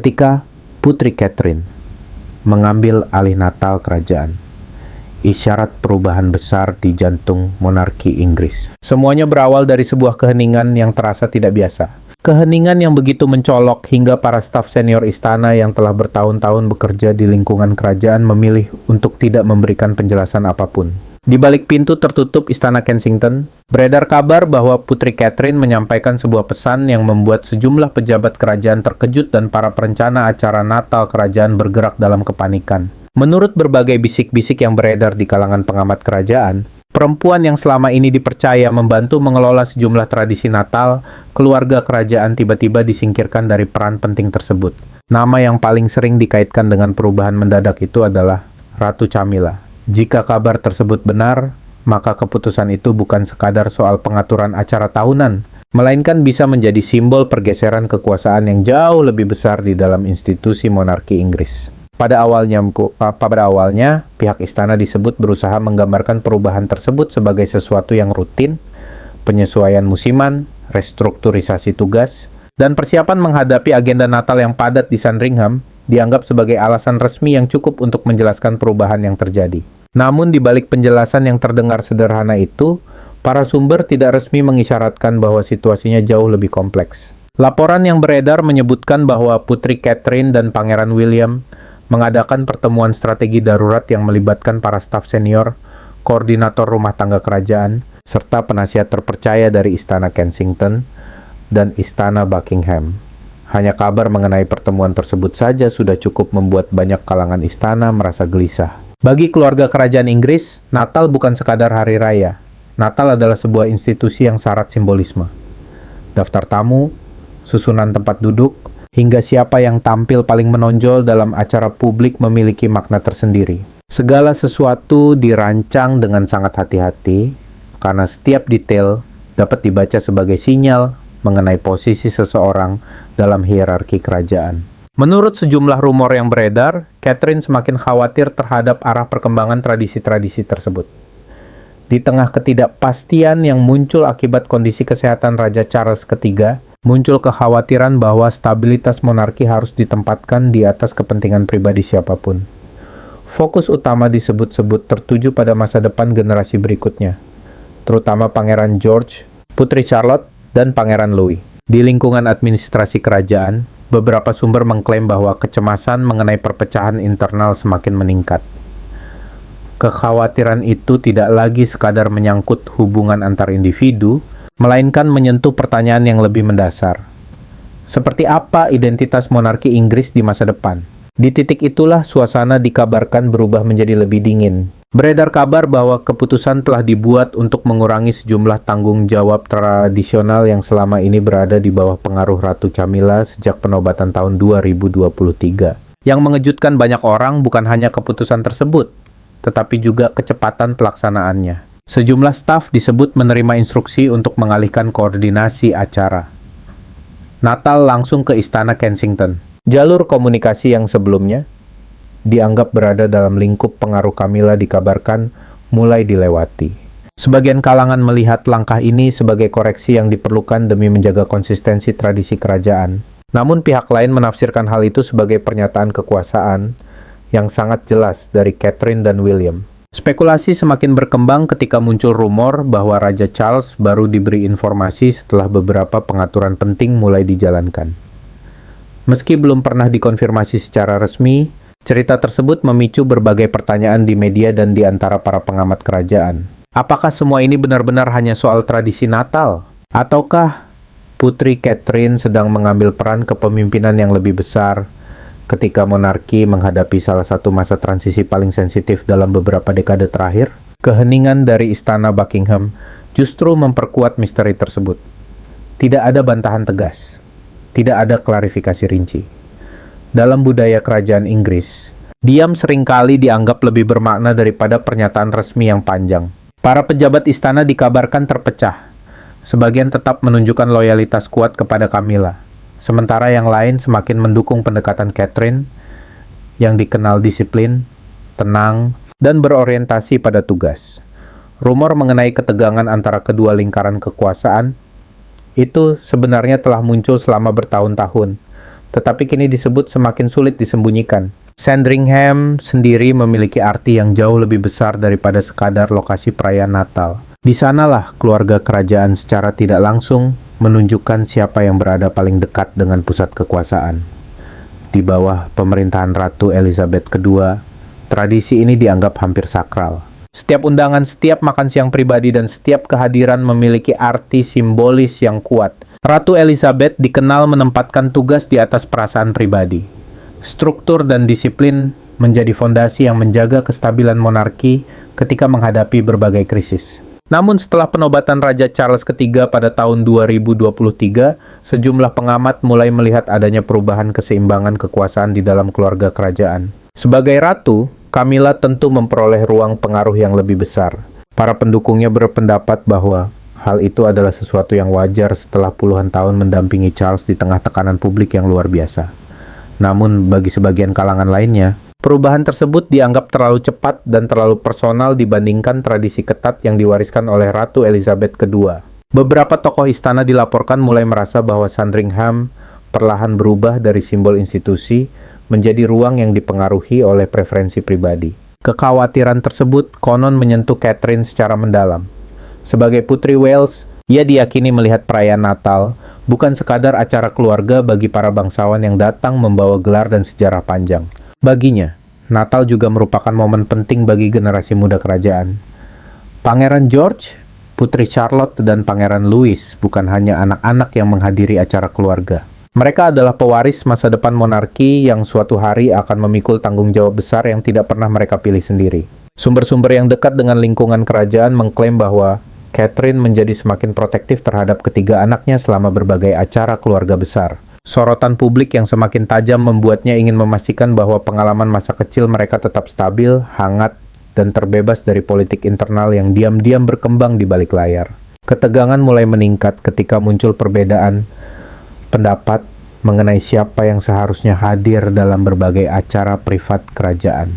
ketika Putri Catherine mengambil alih natal kerajaan. Isyarat perubahan besar di jantung monarki Inggris. Semuanya berawal dari sebuah keheningan yang terasa tidak biasa. Keheningan yang begitu mencolok hingga para staf senior istana yang telah bertahun-tahun bekerja di lingkungan kerajaan memilih untuk tidak memberikan penjelasan apapun. Di balik pintu tertutup Istana Kensington, beredar kabar bahwa Putri Catherine menyampaikan sebuah pesan yang membuat sejumlah pejabat kerajaan terkejut dan para perencana acara Natal kerajaan bergerak dalam kepanikan. Menurut berbagai bisik-bisik yang beredar di kalangan pengamat kerajaan, perempuan yang selama ini dipercaya membantu mengelola sejumlah tradisi Natal, keluarga kerajaan tiba-tiba disingkirkan dari peran penting tersebut. Nama yang paling sering dikaitkan dengan perubahan mendadak itu adalah Ratu Camilla. Jika kabar tersebut benar, maka keputusan itu bukan sekadar soal pengaturan acara tahunan, melainkan bisa menjadi simbol pergeseran kekuasaan yang jauh lebih besar di dalam institusi monarki Inggris. Pada awalnya, pihak istana disebut berusaha menggambarkan perubahan tersebut sebagai sesuatu yang rutin, penyesuaian musiman, restrukturisasi tugas, dan persiapan menghadapi agenda Natal yang padat di Sandringham dianggap sebagai alasan resmi yang cukup untuk menjelaskan perubahan yang terjadi. Namun di balik penjelasan yang terdengar sederhana itu, para sumber tidak resmi mengisyaratkan bahwa situasinya jauh lebih kompleks. Laporan yang beredar menyebutkan bahwa Putri Catherine dan Pangeran William mengadakan pertemuan strategi darurat yang melibatkan para staf senior, koordinator rumah tangga kerajaan, serta penasihat terpercaya dari Istana Kensington dan Istana Buckingham. Hanya kabar mengenai pertemuan tersebut saja sudah cukup membuat banyak kalangan istana merasa gelisah. Bagi keluarga kerajaan Inggris, Natal bukan sekadar hari raya. Natal adalah sebuah institusi yang syarat simbolisme. Daftar tamu, susunan tempat duduk, hingga siapa yang tampil paling menonjol dalam acara publik memiliki makna tersendiri. Segala sesuatu dirancang dengan sangat hati-hati, karena setiap detail dapat dibaca sebagai sinyal mengenai posisi seseorang dalam hierarki kerajaan. Menurut sejumlah rumor yang beredar, Catherine semakin khawatir terhadap arah perkembangan tradisi-tradisi tersebut. Di tengah ketidakpastian yang muncul akibat kondisi kesehatan Raja Charles III, muncul kekhawatiran bahwa stabilitas monarki harus ditempatkan di atas kepentingan pribadi siapapun. Fokus utama disebut-sebut tertuju pada masa depan generasi berikutnya, terutama Pangeran George, Putri Charlotte, dan Pangeran Louis. Di lingkungan administrasi kerajaan, beberapa sumber mengklaim bahwa kecemasan mengenai perpecahan internal semakin meningkat. Kekhawatiran itu tidak lagi sekadar menyangkut hubungan antar individu, melainkan menyentuh pertanyaan yang lebih mendasar. Seperti apa identitas monarki Inggris di masa depan? Di titik itulah suasana dikabarkan berubah menjadi lebih dingin. Beredar kabar bahwa keputusan telah dibuat untuk mengurangi sejumlah tanggung jawab tradisional yang selama ini berada di bawah pengaruh Ratu Camilla sejak penobatan tahun 2023. Yang mengejutkan banyak orang bukan hanya keputusan tersebut, tetapi juga kecepatan pelaksanaannya. Sejumlah staf disebut menerima instruksi untuk mengalihkan koordinasi acara Natal langsung ke Istana Kensington. Jalur komunikasi yang sebelumnya dianggap berada dalam lingkup pengaruh Camilla dikabarkan mulai dilewati. Sebagian kalangan melihat langkah ini sebagai koreksi yang diperlukan demi menjaga konsistensi tradisi kerajaan. Namun pihak lain menafsirkan hal itu sebagai pernyataan kekuasaan yang sangat jelas dari Catherine dan William. Spekulasi semakin berkembang ketika muncul rumor bahwa Raja Charles baru diberi informasi setelah beberapa pengaturan penting mulai dijalankan. Meski belum pernah dikonfirmasi secara resmi, cerita tersebut memicu berbagai pertanyaan di media dan di antara para pengamat kerajaan. Apakah semua ini benar-benar hanya soal tradisi Natal? Ataukah Putri Catherine sedang mengambil peran kepemimpinan yang lebih besar ketika monarki menghadapi salah satu masa transisi paling sensitif dalam beberapa dekade terakhir? Keheningan dari Istana Buckingham justru memperkuat misteri tersebut. Tidak ada bantahan tegas. Tidak ada klarifikasi rinci. Dalam budaya kerajaan Inggris, diam seringkali dianggap lebih bermakna daripada pernyataan resmi yang panjang. Para pejabat istana dikabarkan terpecah. Sebagian tetap menunjukkan loyalitas kuat kepada Camilla, sementara yang lain semakin mendukung pendekatan Catherine yang dikenal disiplin, tenang, dan berorientasi pada tugas. Rumor mengenai ketegangan antara kedua lingkaran kekuasaan itu sebenarnya telah muncul selama bertahun-tahun, tetapi kini disebut semakin sulit disembunyikan. Sandringham sendiri memiliki arti yang jauh lebih besar daripada sekadar lokasi perayaan Natal. Di sanalah keluarga kerajaan secara tidak langsung menunjukkan siapa yang berada paling dekat dengan pusat kekuasaan. Di bawah pemerintahan Ratu Elizabeth II, tradisi ini dianggap hampir sakral. Setiap undangan, setiap makan siang pribadi, dan setiap kehadiran memiliki arti simbolis yang kuat. Ratu Elizabeth dikenal menempatkan tugas di atas perasaan pribadi. Struktur dan disiplin menjadi fondasi yang menjaga kestabilan monarki ketika menghadapi berbagai krisis. Namun setelah penobatan Raja Charles III pada tahun 2023, sejumlah pengamat mulai melihat adanya perubahan keseimbangan kekuasaan di dalam keluarga kerajaan. Sebagai ratu, Camilla tentu memperoleh ruang pengaruh yang lebih besar. Para pendukungnya berpendapat bahwa hal itu adalah sesuatu yang wajar setelah puluhan tahun mendampingi Charles di tengah tekanan publik yang luar biasa. Namun, bagi sebagian kalangan lainnya, perubahan tersebut dianggap terlalu cepat dan terlalu personal dibandingkan tradisi ketat yang diwariskan oleh Ratu Elizabeth II. Beberapa tokoh istana dilaporkan mulai merasa bahwa Sandringham perlahan berubah dari simbol institusi menjadi ruang yang dipengaruhi oleh preferensi pribadi. Kekhawatiran tersebut konon menyentuh Catherine secara mendalam. Sebagai Putri Wales, ia diyakini melihat perayaan Natal bukan sekadar acara keluarga bagi para bangsawan yang datang membawa gelar dan sejarah panjang. Baginya, Natal juga merupakan momen penting bagi generasi muda kerajaan. Pangeran George, Putri Charlotte, dan Pangeran Louis bukan hanya anak-anak yang menghadiri acara keluarga. Mereka adalah pewaris masa depan monarki yang suatu hari akan memikul tanggung jawab besar yang tidak pernah mereka pilih sendiri. Sumber-sumber yang dekat dengan lingkungan kerajaan mengklaim bahwa Catherine menjadi semakin protektif terhadap ketiga anaknya selama berbagai acara keluarga besar. Sorotan publik yang semakin tajam membuatnya ingin memastikan bahwa pengalaman masa kecil mereka tetap stabil, hangat, dan terbebas dari politik internal yang diam-diam berkembang di balik layar. Ketegangan mulai meningkat ketika muncul perbedaan pendapat mengenai siapa yang seharusnya hadir dalam berbagai acara privat kerajaan.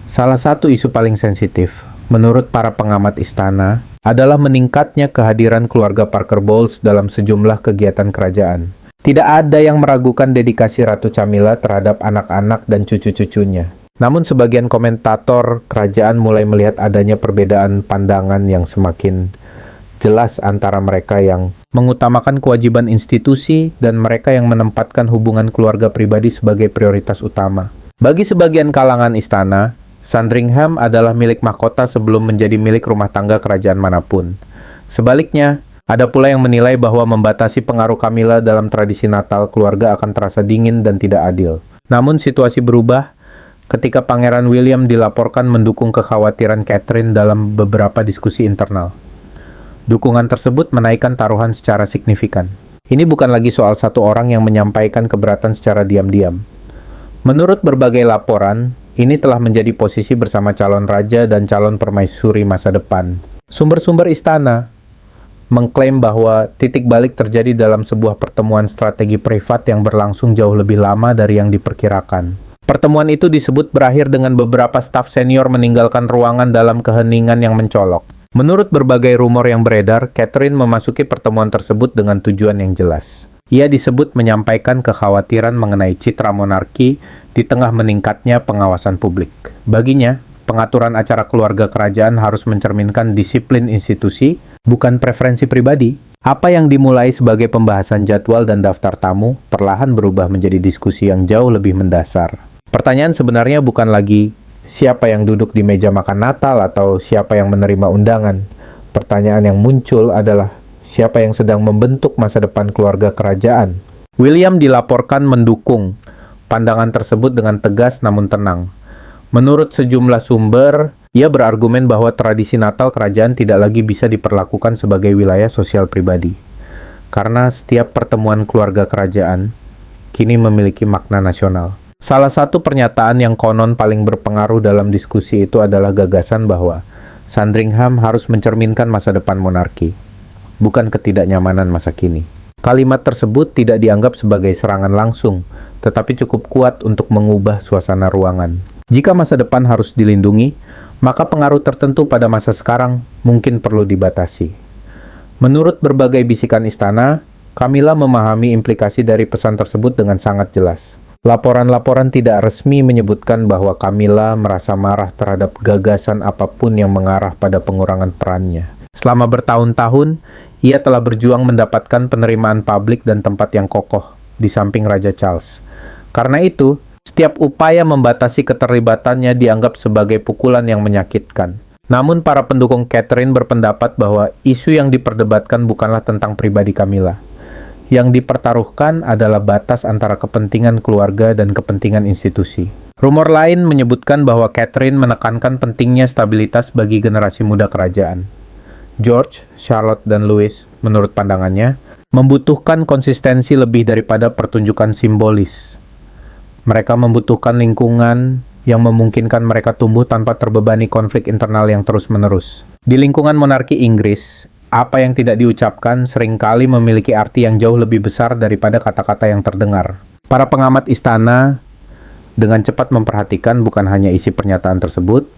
Salah satu isu paling sensitif, menurut para pengamat istana, adalah meningkatnya kehadiran keluarga Parker Bowles dalam sejumlah kegiatan kerajaan. Tidak ada yang meragukan dedikasi Ratu Camilla terhadap anak-anak dan cucu-cucunya. Namun sebagian komentator kerajaan mulai melihat adanya perbedaan pandangan yang semakin jelas antara mereka yang mengutamakan kewajiban institusi dan mereka yang menempatkan hubungan keluarga pribadi sebagai prioritas utama. Bagi sebagian kalangan istana, Sandringham adalah milik mahkota sebelum menjadi milik rumah tangga kerajaan manapun. Sebaliknya, ada pula yang menilai bahwa membatasi pengaruh Camilla dalam tradisi Natal keluarga akan terasa dingin dan tidak adil. Namun situasi berubah ketika Pangeran William dilaporkan mendukung kekhawatiran Catherine dalam beberapa diskusi internal. Dukungan tersebut menaikkan taruhan secara signifikan. Ini bukan lagi soal satu orang yang menyampaikan keberatan secara diam-diam. Menurut berbagai laporan, ini telah menjadi posisi bersama calon raja dan calon permaisuri masa depan. Sumber-sumber istana mengklaim bahwa titik balik terjadi dalam sebuah pertemuan strategi privat yang berlangsung jauh lebih lama dari yang diperkirakan. Pertemuan itu disebut berakhir dengan beberapa staf senior meninggalkan ruangan dalam keheningan yang mencolok. Menurut berbagai rumor yang beredar, Catherine memasuki pertemuan tersebut dengan tujuan yang jelas. Ia disebut menyampaikan kekhawatiran mengenai citra monarki di tengah meningkatnya pengawasan publik. Baginya, pengaturan acara keluarga kerajaan harus mencerminkan disiplin institusi, bukan preferensi pribadi. Apa yang dimulai sebagai pembahasan jadwal dan daftar tamu, perlahan berubah menjadi diskusi yang jauh lebih mendasar. Pertanyaan sebenarnya bukan lagi siapa yang duduk di meja makan Natal atau siapa yang menerima undangan. Pertanyaan yang muncul adalah siapa yang sedang membentuk masa depan keluarga kerajaan. William dilaporkan mendukung pandangan tersebut dengan tegas namun tenang. Menurut sejumlah sumber, ia berargumen bahwa tradisi Natal kerajaan tidak lagi bisa diperlakukan sebagai wilayah sosial pribadi. Karena setiap pertemuan keluarga kerajaan kini memiliki makna nasional. Salah satu pernyataan yang konon paling berpengaruh dalam diskusi itu adalah gagasan bahwa Sandringham harus mencerminkan masa depan monarki, bukan ketidaknyamanan masa kini. Kalimat tersebut tidak dianggap sebagai serangan langsung, tetapi cukup kuat untuk mengubah suasana ruangan. Jika masa depan harus dilindungi, maka pengaruh tertentu pada masa sekarang mungkin perlu dibatasi. Menurut berbagai bisikan istana, Camilla memahami implikasi dari pesan tersebut dengan sangat jelas. Laporan-laporan tidak resmi menyebutkan bahwa Camilla merasa marah terhadap gagasan apapun yang mengarah pada pengurangan perannya. Selama bertahun-tahun, ia telah berjuang mendapatkan penerimaan publik dan tempat yang kokoh di samping Raja Charles. Karena itu, setiap upaya membatasi keterlibatannya dianggap sebagai pukulan yang menyakitkan. Namun para pendukung Catherine berpendapat bahwa isu yang diperdebatkan bukanlah tentang pribadi Camilla. Yang dipertaruhkan adalah batas antara kepentingan keluarga dan kepentingan institusi. Rumor lain menyebutkan bahwa Catherine menekankan pentingnya stabilitas bagi generasi muda kerajaan. George, Charlotte, dan Louis, menurut pandangannya, membutuhkan konsistensi lebih daripada pertunjukan simbolis. Mereka membutuhkan lingkungan yang memungkinkan mereka tumbuh tanpa terbebani konflik internal yang terus-menerus. Di lingkungan monarki Inggris, apa yang tidak diucapkan seringkali memiliki arti yang jauh lebih besar daripada kata-kata yang terdengar. Para pengamat istana dengan cepat memperhatikan bukan hanya isi pernyataan tersebut,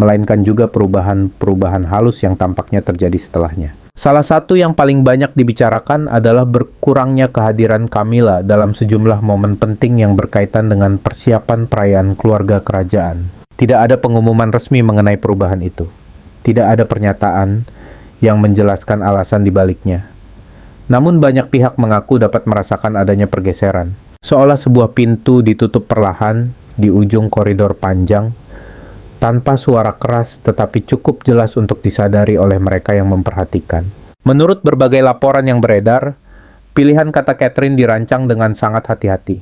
melainkan juga perubahan-perubahan halus yang tampaknya terjadi setelahnya. Salah satu yang paling banyak dibicarakan adalah berkurangnya kehadiran Camilla dalam sejumlah momen penting yang berkaitan dengan persiapan perayaan keluarga kerajaan. Tidak ada pengumuman resmi mengenai perubahan itu. Tidak ada pernyataan yang menjelaskan alasan di baliknya. Namun banyak pihak mengaku dapat merasakan adanya pergeseran, seolah sebuah pintu ditutup perlahan di ujung koridor panjang, tanpa suara keras tetapi cukup jelas untuk disadari oleh mereka yang memperhatikan. Menurut berbagai laporan yang beredar, pilihan kata Catherine dirancang dengan sangat hati-hati.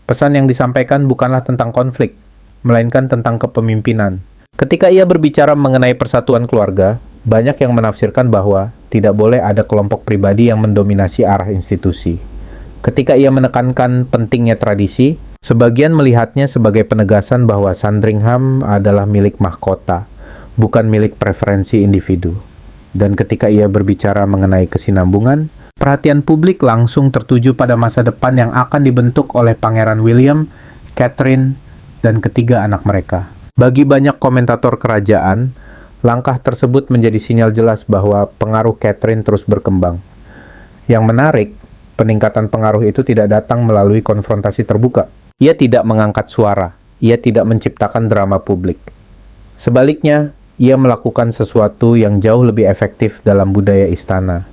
Pesan yang disampaikan bukanlah tentang konflik, melainkan tentang kepemimpinan. Ketika ia berbicara mengenai persatuan keluarga, banyak yang menafsirkan bahwa tidak boleh ada kelompok pribadi yang mendominasi arah institusi. Ketika ia menekankan pentingnya tradisi, sebagian melihatnya sebagai penegasan bahwa Sandringham adalah milik mahkota, bukan milik preferensi individu. Dan ketika ia berbicara mengenai kesinambungan, perhatian publik langsung tertuju pada masa depan yang akan dibentuk oleh Pangeran William, Catherine, dan ketiga anak mereka. Bagi banyak komentator kerajaan, langkah tersebut menjadi sinyal jelas bahwa pengaruh Catherine terus berkembang. Yang menarik, peningkatan pengaruh itu tidak datang melalui konfrontasi terbuka. Ia tidak mengangkat suara, ia tidak menciptakan drama publik. Sebaliknya, ia melakukan sesuatu yang jauh lebih efektif dalam budaya istana,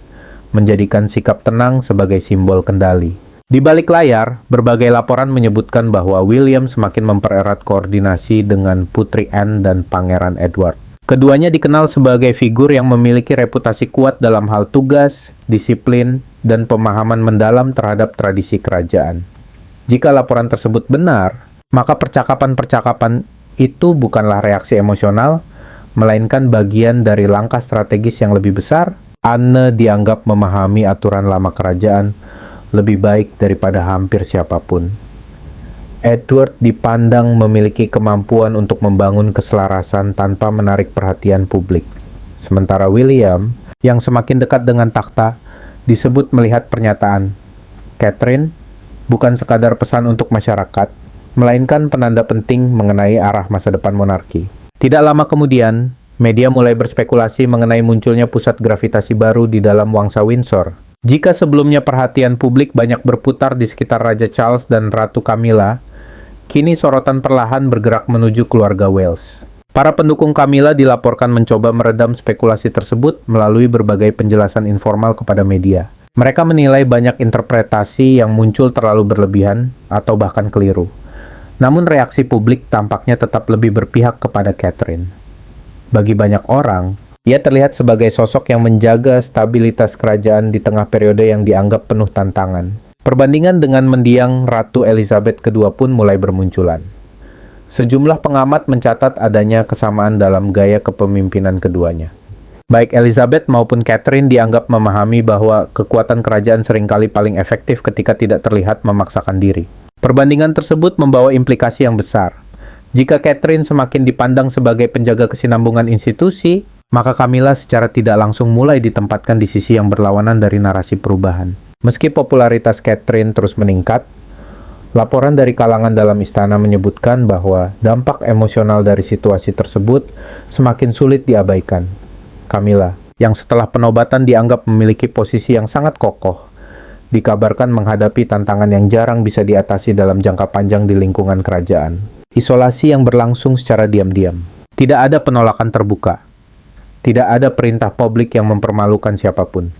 menjadikan sikap tenang sebagai simbol kendali. Di balik layar, berbagai laporan menyebutkan bahwa William semakin mempererat koordinasi dengan Putri Anne dan Pangeran Edward. Keduanya dikenal sebagai figur yang memiliki reputasi kuat dalam hal tugas, disiplin, dan pemahaman mendalam terhadap tradisi kerajaan. Jika laporan tersebut benar, maka percakapan-percakapan itu bukanlah reaksi emosional, melainkan bagian dari langkah strategis yang lebih besar. Anne dianggap memahami aturan lama kerajaan lebih baik daripada hampir siapapun. Edward dipandang memiliki kemampuan untuk membangun keselarasan tanpa menarik perhatian publik. Sementara William, yang semakin dekat dengan takhta, disebut melihat pernyataan Catherine bukan sekadar pesan untuk masyarakat, melainkan penanda penting mengenai arah masa depan monarki. Tidak lama kemudian, media mulai berspekulasi mengenai munculnya pusat gravitasi baru di dalam Wangsa Windsor. Jika sebelumnya perhatian publik banyak berputar di sekitar Raja Charles dan Ratu Camilla, kini sorotan perlahan bergerak menuju keluarga Wales. Para pendukung Camilla dilaporkan mencoba meredam spekulasi tersebut melalui berbagai penjelasan informal kepada media. Mereka menilai banyak interpretasi yang muncul terlalu berlebihan atau bahkan keliru. Namun reaksi publik tampaknya tetap lebih berpihak kepada Catherine. Bagi banyak orang, ia terlihat sebagai sosok yang menjaga stabilitas kerajaan di tengah periode yang dianggap penuh tantangan. Perbandingan dengan mendiang Ratu Elizabeth II pun mulai bermunculan. Sejumlah pengamat mencatat adanya kesamaan dalam gaya kepemimpinan keduanya. Baik Elizabeth maupun Catherine dianggap memahami bahwa kekuatan kerajaan seringkali paling efektif ketika tidak terlihat memaksakan diri. Perbandingan tersebut membawa implikasi yang besar. Jika Catherine semakin dipandang sebagai penjaga kesinambungan institusi, maka Camilla secara tidak langsung mulai ditempatkan di sisi yang berlawanan dari narasi perubahan. Meski popularitas Catherine terus meningkat, laporan dari kalangan dalam istana menyebutkan bahwa dampak emosional dari situasi tersebut semakin sulit diabaikan. Camilla, yang setelah penobatan dianggap memiliki posisi yang sangat kokoh, dikabarkan menghadapi tantangan yang jarang bisa diatasi dalam jangka panjang di lingkungan kerajaan. Isolasi yang berlangsung secara diam-diam. Tidak ada penolakan terbuka. Tidak ada perintah publik yang mempermalukan siapapun.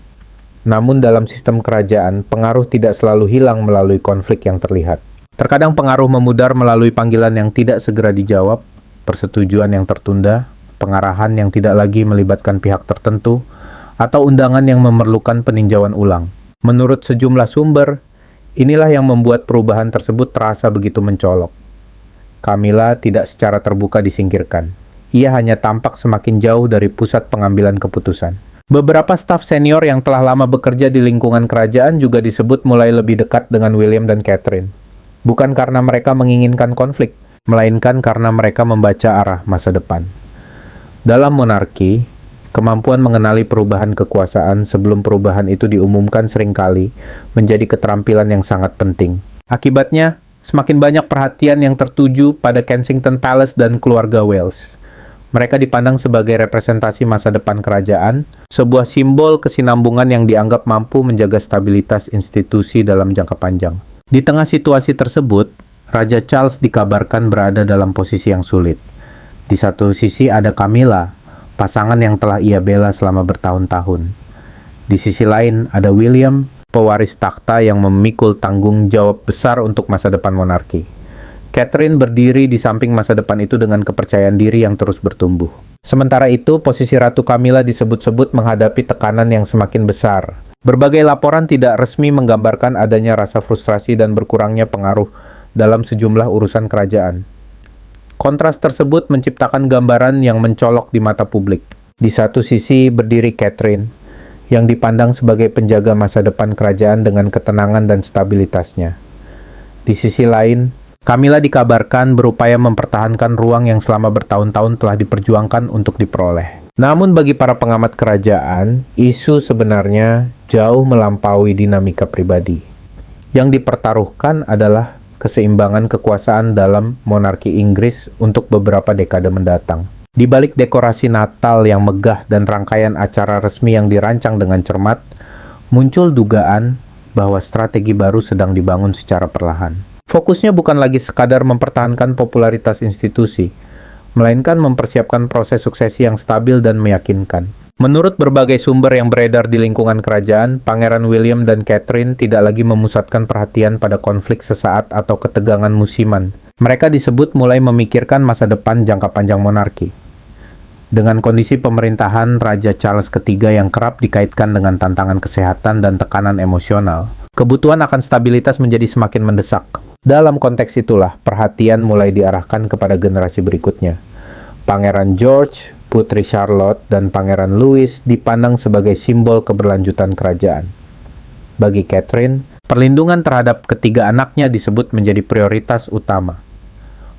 Namun dalam sistem kerajaan, pengaruh tidak selalu hilang melalui konflik yang terlihat. Terkadang pengaruh memudar melalui panggilan yang tidak segera dijawab, persetujuan yang tertunda, pengarahan yang tidak lagi melibatkan pihak tertentu, atau undangan yang memerlukan peninjauan ulang. Menurut sejumlah sumber, inilah yang membuat perubahan tersebut terasa begitu mencolok. Camilla tidak secara terbuka disingkirkan. Ia hanya tampak semakin jauh dari pusat pengambilan keputusan. Beberapa staf senior yang telah lama bekerja di lingkungan kerajaan juga disebut mulai lebih dekat dengan William dan Catherine. Bukan karena mereka menginginkan konflik, melainkan karena mereka membaca arah masa depan. Dalam monarki, kemampuan mengenali perubahan kekuasaan sebelum perubahan itu diumumkan seringkali menjadi keterampilan yang sangat penting. Akibatnya, semakin banyak perhatian yang tertuju pada Kensington Palace dan keluarga Wales. Mereka dipandang sebagai representasi masa depan kerajaan, sebuah simbol kesinambungan yang dianggap mampu menjaga stabilitas institusi dalam jangka panjang. Di tengah situasi tersebut, Raja Charles dikabarkan berada dalam posisi yang sulit. Di satu sisi ada Camilla, pasangan yang telah ia bela selama bertahun-tahun. Di sisi lain ada William, pewaris takhta yang memikul tanggung jawab besar untuk masa depan monarki. Catherine berdiri di samping masa depan itu dengan kepercayaan diri yang terus bertumbuh. Sementara itu, posisi Ratu Camilla disebut-sebut menghadapi tekanan yang semakin besar. Berbagai laporan tidak resmi menggambarkan adanya rasa frustrasi dan berkurangnya pengaruh dalam sejumlah urusan kerajaan. Kontras tersebut menciptakan gambaran yang mencolok di mata publik. Di satu sisi berdiri Catherine, yang dipandang sebagai penjaga masa depan kerajaan dengan ketenangan dan stabilitasnya. Di sisi lain, Camilla dikabarkan berupaya mempertahankan ruang yang selama bertahun-tahun telah diperjuangkan untuk diperoleh. Namun bagi para pengamat kerajaan, isu sebenarnya jauh melampaui dinamika pribadi. Yang dipertaruhkan adalah keseimbangan kekuasaan dalam monarki Inggris untuk beberapa dekade mendatang. Di balik dekorasi Natal yang megah dan rangkaian acara resmi yang dirancang dengan cermat, muncul dugaan bahwa strategi baru sedang dibangun secara perlahan. Fokusnya bukan lagi sekadar mempertahankan popularitas institusi, melainkan mempersiapkan proses suksesi yang stabil dan meyakinkan. Menurut berbagai sumber yang beredar di lingkungan kerajaan, Pangeran William dan Catherine tidak lagi memusatkan perhatian pada konflik sesaat atau ketegangan musiman. Mereka disebut mulai memikirkan masa depan jangka panjang monarki. Dengan kondisi pemerintahan Raja Charles III yang kerap dikaitkan dengan tantangan kesehatan dan tekanan emosional, kebutuhan akan stabilitas menjadi semakin mendesak. Dalam konteks itulah, perhatian mulai diarahkan kepada generasi berikutnya. Pangeran George, Putri Charlotte, dan Pangeran Louis dipandang sebagai simbol keberlanjutan kerajaan. Bagi Catherine, perlindungan terhadap ketiga anaknya disebut menjadi prioritas utama.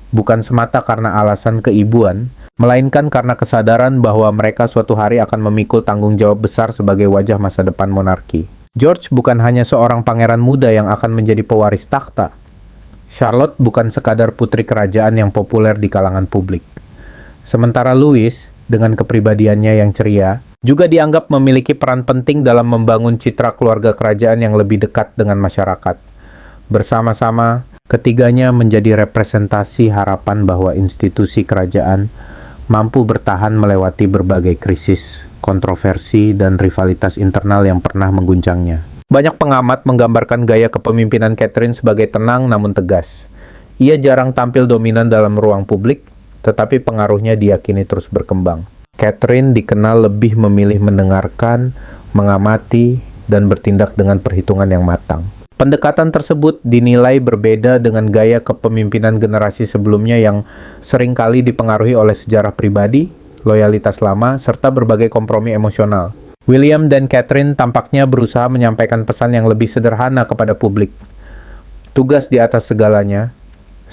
Bukan semata karena alasan keibuan, melainkan karena kesadaran bahwa mereka suatu hari akan memikul tanggung jawab besar sebagai wajah masa depan monarki. George bukan hanya seorang pangeran muda yang akan menjadi pewaris takhta. Charlotte bukan sekadar putri kerajaan yang populer di kalangan publik. Sementara Louis, dengan kepribadiannya yang ceria, juga dianggap memiliki peran penting dalam membangun citra keluarga kerajaan yang lebih dekat dengan masyarakat. Bersama-sama, ketiganya menjadi representasi harapan bahwa institusi kerajaan mampu bertahan melewati berbagai krisis, kontroversi, dan rivalitas internal yang pernah mengguncangnya. Banyak pengamat menggambarkan gaya kepemimpinan Catherine sebagai tenang namun tegas. Ia jarang tampil dominan dalam ruang publik, tetapi pengaruhnya diyakini terus berkembang. Catherine dikenal lebih memilih mendengarkan, mengamati, dan bertindak dengan perhitungan yang matang. Pendekatan tersebut dinilai berbeda dengan gaya kepemimpinan generasi sebelumnya yang seringkali dipengaruhi oleh sejarah pribadi, loyalitas lama, serta berbagai kompromi emosional. William dan Catherine tampaknya berusaha menyampaikan pesan yang lebih sederhana kepada publik. Tugas di atas segalanya,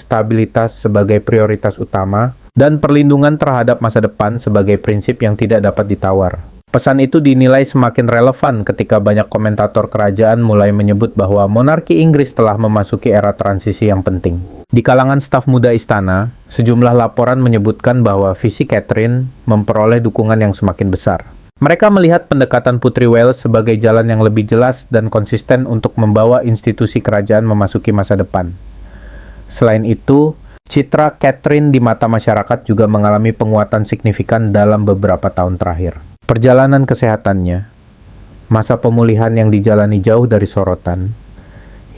stabilitas sebagai prioritas utama, dan perlindungan terhadap masa depan sebagai prinsip yang tidak dapat ditawar. Pesan itu dinilai semakin relevan ketika banyak komentator kerajaan mulai menyebut bahwa monarki Inggris telah memasuki era transisi yang penting. Di kalangan staf muda istana, sejumlah laporan menyebutkan bahwa visi Catherine memperoleh dukungan yang semakin besar. Mereka melihat pendekatan Putri Wales sebagai jalan yang lebih jelas dan konsisten untuk membawa institusi kerajaan memasuki masa depan. Selain itu, citra Catherine di mata masyarakat juga mengalami penguatan signifikan dalam beberapa tahun terakhir. Perjalanan kesehatannya, masa pemulihan yang dijalani jauh dari sorotan,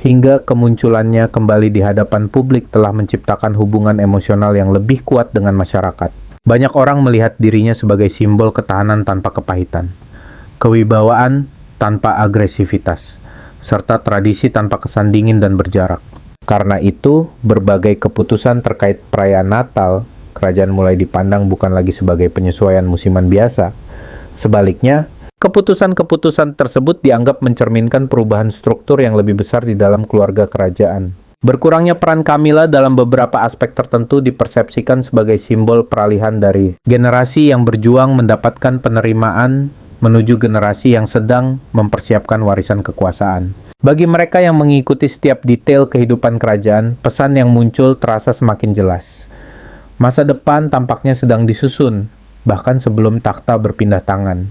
hingga kemunculannya kembali di hadapan publik telah menciptakan hubungan emosional yang lebih kuat dengan masyarakat. Banyak orang melihat dirinya sebagai simbol ketahanan tanpa kepahitan, kewibawaan tanpa agresivitas, serta tradisi tanpa kesan dingin dan berjarak. Karena itu, berbagai keputusan terkait perayaan Natal, kerajaan mulai dipandang bukan lagi sebagai penyesuaian musiman biasa. Sebaliknya, keputusan-keputusan tersebut dianggap mencerminkan perubahan struktur yang lebih besar di dalam keluarga kerajaan. Berkurangnya peran Camilla dalam beberapa aspek tertentu dipersepsikan sebagai simbol peralihan dari generasi yang berjuang mendapatkan penerimaan menuju generasi yang sedang mempersiapkan warisan kekuasaan. Bagi mereka yang mengikuti setiap detail kehidupan kerajaan, pesan yang muncul terasa semakin jelas. Masa depan tampaknya sedang disusun, bahkan sebelum takhta berpindah tangan.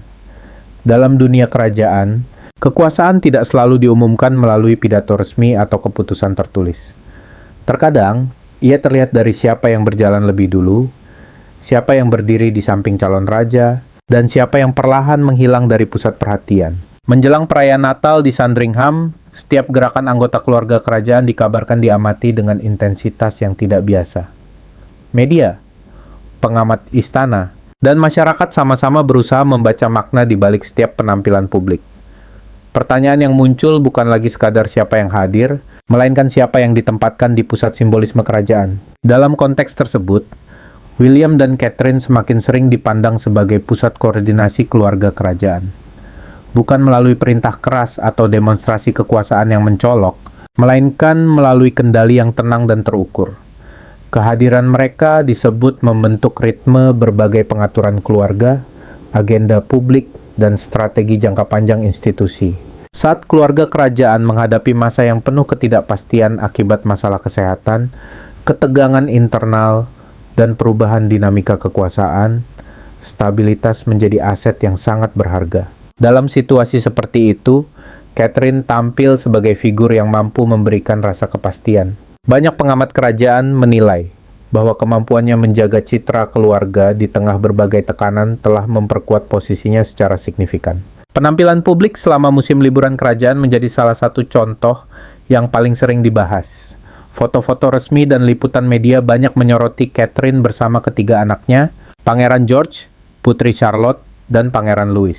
Dalam dunia kerajaan, kekuasaan tidak selalu diumumkan melalui pidato resmi atau keputusan tertulis. Terkadang, ia terlihat dari siapa yang berjalan lebih dulu, siapa yang berdiri di samping calon raja, dan siapa yang perlahan menghilang dari pusat perhatian. Menjelang perayaan Natal di Sandringham, setiap gerakan anggota keluarga kerajaan dikabarkan diamati dengan intensitas yang tidak biasa. Media, pengamat istana, dan masyarakat sama-sama berusaha membaca makna di balik setiap penampilan publik. Pertanyaan yang muncul bukan lagi sekadar siapa yang hadir, melainkan siapa yang ditempatkan di pusat simbolisme kerajaan. Dalam konteks tersebut, William dan Catherine semakin sering dipandang sebagai pusat koordinasi keluarga kerajaan. Bukan melalui perintah keras atau demonstrasi kekuasaan yang mencolok, melainkan melalui kendali yang tenang dan terukur. Kehadiran mereka disebut membentuk ritme berbagai pengaturan keluarga, agenda publik, dan strategi jangka panjang institusi. Saat keluarga kerajaan menghadapi masa yang penuh ketidakpastian akibat masalah kesehatan, ketegangan internal, dan perubahan dinamika kekuasaan, stabilitas menjadi aset yang sangat berharga. Dalam situasi seperti itu, Catherine tampil sebagai figur yang mampu memberikan rasa kepastian. Banyak pengamat kerajaan menilai bahwa kemampuannya menjaga citra keluarga di tengah berbagai tekanan telah memperkuat posisinya secara signifikan. Penampilan publik selama musim liburan kerajaan menjadi salah satu contoh yang paling sering dibahas. Foto-foto resmi dan liputan media banyak menyoroti Catherine bersama ketiga anaknya, Pangeran George, Putri Charlotte, dan Pangeran Louis.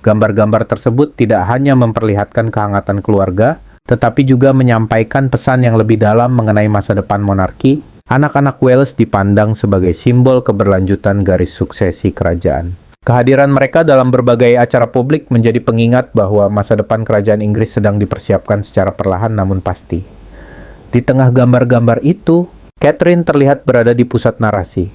Gambar-gambar tersebut tidak hanya memperlihatkan kehangatan keluarga, tetapi juga menyampaikan pesan yang lebih dalam mengenai masa depan monarki. Anak-anak Wales dipandang sebagai simbol keberlanjutan garis suksesi kerajaan. Kehadiran mereka dalam berbagai acara publik menjadi pengingat bahwa masa depan kerajaan Inggris sedang dipersiapkan secara perlahan namun pasti. Di tengah gambar-gambar itu, Catherine terlihat berada di pusat narasi.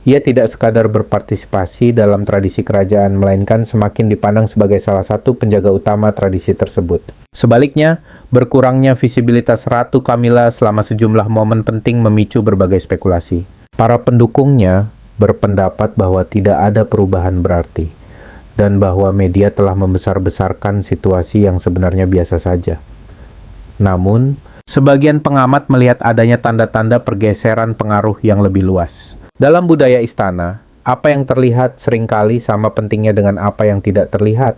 Ia tidak sekadar berpartisipasi dalam tradisi kerajaan, melainkan semakin dipandang sebagai salah satu penjaga utama tradisi tersebut. Sebaliknya, berkurangnya visibilitas Ratu Camilla selama sejumlah momen penting memicu berbagai spekulasi. Para pendukungnya berpendapat bahwa tidak ada perubahan berarti, dan bahwa media telah membesar-besarkan situasi yang sebenarnya biasa saja. Namun, sebagian pengamat melihat adanya tanda-tanda pergeseran pengaruh yang lebih luas. Dalam budaya istana, apa yang terlihat seringkali sama pentingnya dengan apa yang tidak terlihat.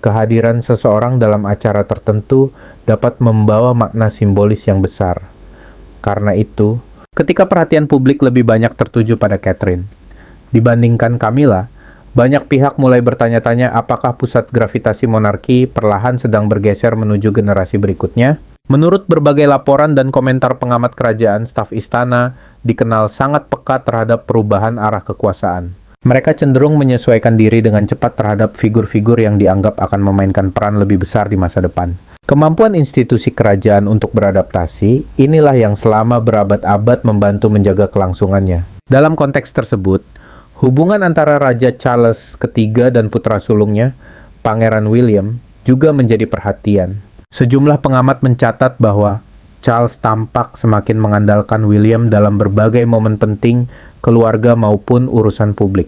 Kehadiran seseorang dalam acara tertentu dapat membawa makna simbolis yang besar. Karena itu, ketika perhatian publik lebih banyak tertuju pada Catherine dibandingkan Camilla, banyak pihak mulai bertanya-tanya apakah pusat gravitasi monarki perlahan sedang bergeser menuju generasi berikutnya. Menurut berbagai laporan dan komentar pengamat kerajaan, staf istana dikenal sangat peka terhadap perubahan arah kekuasaan. Mereka cenderung menyesuaikan diri dengan cepat terhadap figur-figur yang dianggap akan memainkan peran lebih besar di masa depan. Kemampuan institusi kerajaan untuk beradaptasi, inilah yang selama berabad-abad membantu menjaga kelangsungannya. Dalam konteks tersebut, hubungan antara Raja Charles III dan putra sulungnya, Pangeran William, juga menjadi perhatian. Sejumlah pengamat mencatat bahwa Charles tampak semakin mengandalkan William dalam berbagai momen penting keluarga maupun urusan publik.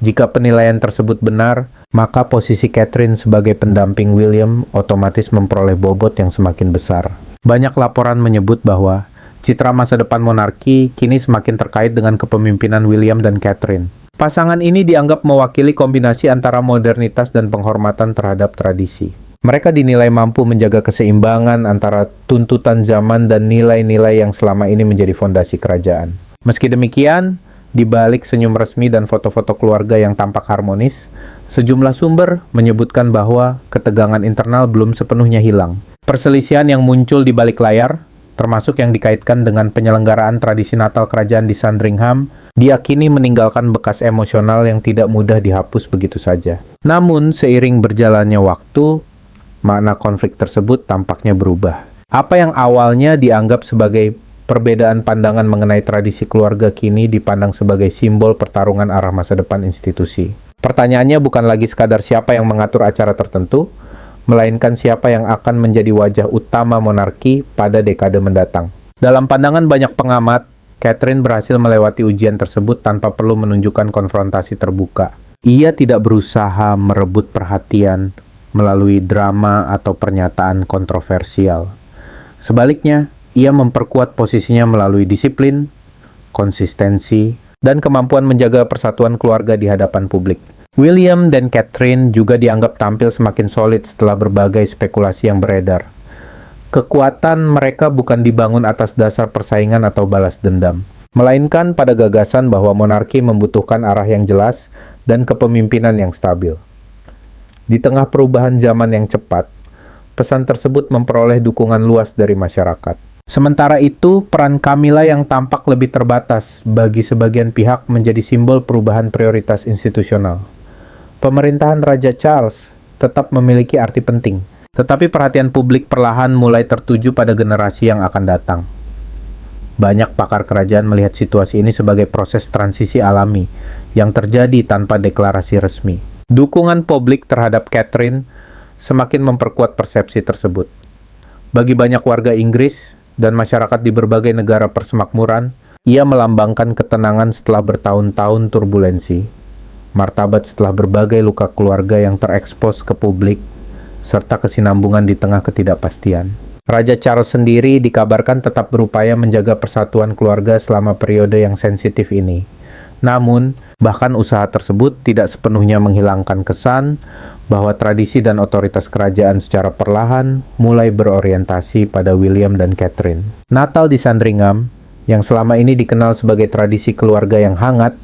Jika penilaian tersebut benar, maka posisi Catherine sebagai pendamping William otomatis memperoleh bobot yang semakin besar. Banyak laporan menyebut bahwa citra masa depan monarki kini semakin terkait dengan kepemimpinan William dan Catherine. Pasangan ini dianggap mewakili kombinasi antara modernitas dan penghormatan terhadap tradisi. Mereka dinilai mampu menjaga keseimbangan antara tuntutan zaman dan nilai-nilai yang selama ini menjadi fondasi kerajaan. Meski demikian, di balik senyum resmi dan foto-foto keluarga yang tampak harmonis, sejumlah sumber menyebutkan bahwa ketegangan internal belum sepenuhnya hilang. Perselisihan yang muncul di balik layar, termasuk yang dikaitkan dengan penyelenggaraan tradisi Natal kerajaan di Sandringham, diyakini meninggalkan bekas emosional yang tidak mudah dihapus begitu saja. Namun, seiring berjalannya waktu, makna konflik tersebut tampaknya berubah. Apa yang awalnya dianggap sebagai perbedaan pandangan mengenai tradisi keluarga kini dipandang sebagai simbol pertarungan arah masa depan institusi. Pertanyaannya bukan lagi sekadar siapa yang mengatur acara tertentu, melainkan siapa yang akan menjadi wajah utama monarki pada dekade mendatang. Dalam pandangan banyak pengamat, Catherine berhasil melewati ujian tersebut tanpa perlu menunjukkan konfrontasi terbuka. Ia tidak berusaha merebut perhatian melalui drama atau pernyataan kontroversial. Sebaliknya, ia memperkuat posisinya melalui disiplin, konsistensi, dan kemampuan menjaga persatuan keluarga di hadapan publik. William dan Catherine juga dianggap tampil semakin solid setelah berbagai spekulasi yang beredar. Kekuatan mereka bukan dibangun atas dasar persaingan atau balas dendam, melainkan pada gagasan bahwa monarki membutuhkan arah yang jelas dan kepemimpinan yang stabil. Di tengah perubahan zaman yang cepat, pesan tersebut memperoleh dukungan luas dari masyarakat. Sementara itu, peran Camilla yang tampak lebih terbatas bagi sebagian pihak menjadi simbol perubahan prioritas institusional. Pemerintahan Raja Charles tetap memiliki arti penting, tetapi perhatian publik perlahan mulai tertuju pada generasi yang akan datang. Banyak pakar kerajaan melihat situasi ini sebagai proses transisi alami yang terjadi tanpa deklarasi resmi. Dukungan publik terhadap Catherine semakin memperkuat persepsi tersebut. Bagi banyak warga Inggris dan masyarakat di berbagai negara persemakmuran, ia melambangkan ketenangan setelah bertahun-tahun turbulensi, martabat setelah berbagai luka keluarga yang terekspos ke publik, serta kesinambungan di tengah ketidakpastian. Raja Charles sendiri dikabarkan tetap berupaya menjaga persatuan keluarga selama periode yang sensitif ini. Namun, bahkan usaha tersebut tidak sepenuhnya menghilangkan kesan bahwa tradisi dan otoritas kerajaan secara perlahan mulai berorientasi pada William dan Catherine. Natal di Sandringham, yang selama ini dikenal sebagai tradisi keluarga yang hangat,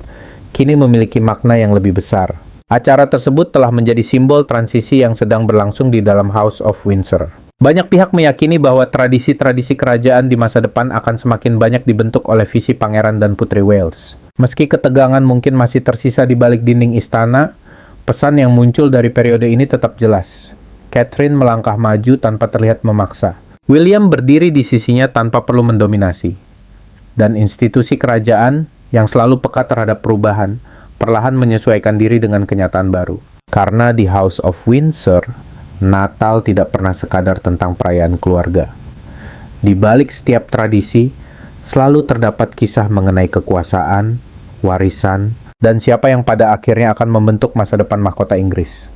kini memiliki makna yang lebih besar. Acara tersebut telah menjadi simbol transisi yang sedang berlangsung di dalam House of Windsor. Banyak pihak meyakini bahwa tradisi-tradisi kerajaan di masa depan akan semakin banyak dibentuk oleh visi Pangeran dan Putri Wales. Meski ketegangan mungkin masih tersisa di balik dinding istana, pesan yang muncul dari periode ini tetap jelas. Catherine melangkah maju tanpa terlihat memaksa. William berdiri di sisinya tanpa perlu mendominasi. Dan institusi kerajaan yang selalu peka terhadap perubahan, perlahan menyesuaikan diri dengan kenyataan baru. Karena di House of Windsor, Natal tidak pernah sekadar tentang perayaan keluarga. Di balik setiap tradisi, selalu terdapat kisah mengenai kekuasaan, warisan, dan siapa yang pada akhirnya akan membentuk masa depan mahkota Inggris.